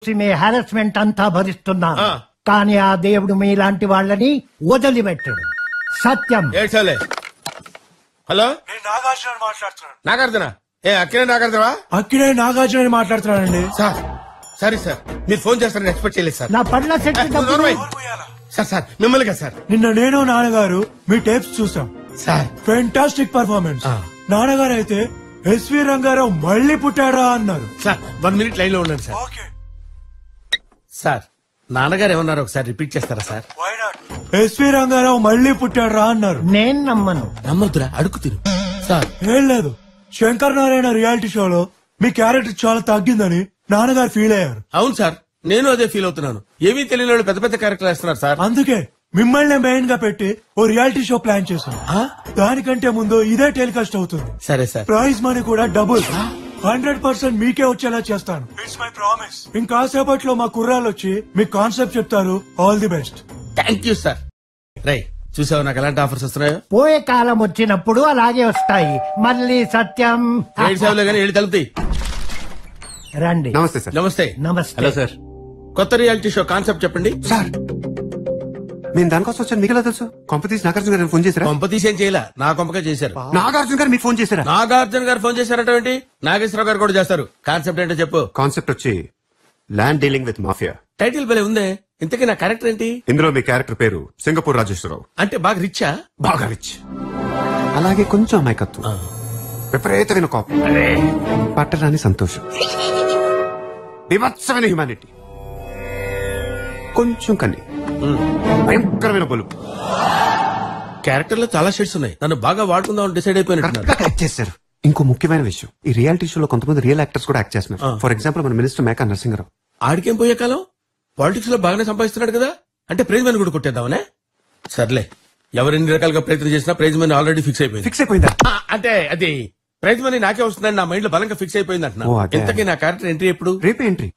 మీ harassment అంతా భరిస్తున్నాను, కానీ ఆ దేవుడు మీలాంటి వాళ్ళని వదిలిపెట్టడు. సత్యం. హలో, నాగార్జున మాట్లాడుతున్నాను. నాగార్జున? అక్కినే నాగార్జునవా? అక్కినే నాగార్జున మాట్లాడుతున్నానండి. సార్ సారీ సార్, మీరు ఫోన్ చేస్తారని ఎక్స్పెక్ట్ చేయలేదు సార్. నా పట్ల సార్ మిమ్మల్ని కదా సార్. నిన్న నేను నాన్నగారు మీ టేప్స్ చూసాం సార్. Fantastic performance. నాన్నగారు అయితే ఎస్వి రంగారావు మళ్ళీ పుట్టాడా అన్నారు. సార్ 1 minute లైన్ లో ఉండండి సార్. సార్ నాన్నగారు ఏమన్నారు ఒకసారి రిపీట్ చేస్తారా సార్? ఎస్వి రంగారావు మళ్ళీ పుట్టాడా అన్నారు. నేను నమ్మను. నమ్మొద్దురా, అడుగు తిరు సార్. ఏం లేదు, శంకర్ నారాయణ రియాలిటీ షోలో మీ క్యారెక్టర్ చాలా తగ్గిందని నాన్నగారు ఫీల్ అయ్యారు. అవును సార్, నేను అదే ఫీల్ అవుతున్నాను. ఏమీ తెలియని వాళ్ళు పెద్ద పెద్ద క్యారెక్టర్ వేస్తున్నారు సార్. అందుకే మిమ్మల్ని మెయిన్ గా పెట్టి ఓ రియాలిటీ షో ప్లాన్ చేశాం. దానికంటే ముందు ఇదే టెలికాస్ట్ అవుతుంది. సరే సార్. ప్రైజ్ మనీ కూడా డబుల్. 100% మీకే వచ్చేలా చేస్తాను. It's my promise. ఇంకాసేపట్లో మా కుర్రాళ్ళు వచ్చి మీ కాన్సెప్ట్ చెప్తారు. All the best. Thank you sir. రై చూసావు నాకు ఎలాంటి ఆఫర్స్ వస్తున్నాయో? పోయే కాలం వచ్చినప్పుడు అలాగే వస్తాయి. మళ్ళీ సత్యం తలుపుతాయి. రండి. నమస్తే సార్. నమస్తే. నమస్తే. Hello sir. కొత్త రియాలిటీ షో కాన్సెప్ట్ చెప్పండి సార్ నేను దానికోసం వచ్చాను, మీకు ఎలా తెలుసు? కొంపతీసి నాగార్జున గారు ఫోన్ చేశారా? కొంప తీసేం చేయలా, నా కొంపగా చేశారు. నాగార్జున గారు మీకు ఫోన్ చేశారా? నాగార్జున గారు ఫోన్ చేశారట ఏంటి? నాగేశ్వరరావు గారు కూడా చేస్తారు. కాన్సెప్ట్ ఏంటో చెప్పు. కాన్సెప్ట్ వచ్చి land dealing with mafia. Title భలే ఉందే. ఇంతకీ నా క్యారెక్టర్ ఏంటి? ఇందులో మీ క్యారెక్టర్ పేరు సింగపూర్ రాజేశ్వరరావు. అంటే బాగా రిచ్చా? బాగా రిచ్, అలాగే కొంచెం అమాయకత్వం, విపరీతమైన కోపం, పట్టరాని సంతోషం, వివత్సమైన హ్యుమానిటీ, కొంచెం కన్ని, భయంకరమైన బలుపు. క్యారెక్టర్ లో చాలా షేడ్స్ ఉన్నాయి. నన్ను బాగా వాడుకుందాం డిసైడ్ అయిపోయినట్టున్నారు. చేశారు. ఇంకో ముఖ్యమైన విషయం, ఈ రియాలిటీ షోలో కొంతమంది రియల్ యాక్టర్స్ కూడా యాక్ట్ చేస్తున్నారు. ఫర్ ఎగ్జాంపుల్ మన మినిస్టర్ మేకా నరసింహరావు. ఆడికేం పోయే కాలం, పాలిటిక్స్ లో బాగానే సంపాదిస్తున్నాడు కదా, అంటే ప్రైజ్ మనీ కూడా కొట్టేద్దామనే. సర్లే, ఎవరెన్ని రకాలుగా ప్రయత్నం చేసినా ప్రైజ్ మనీ ఆల్రెడీ ఫిక్స్ అయిపోయింది. ఫిక్స్ అయిపోయిందా? అంటే అది ప్రైజ్ మనీ నాకే వస్తుందని నా మైండ్ లో బలంగా ఫిక్స్ అయిపోయింది అంటున్నా. ఇంతకీ నా క్యారెక్టర్ ఎంట్రీ ఎప్పుడు? రేపే ఎంట్రీ.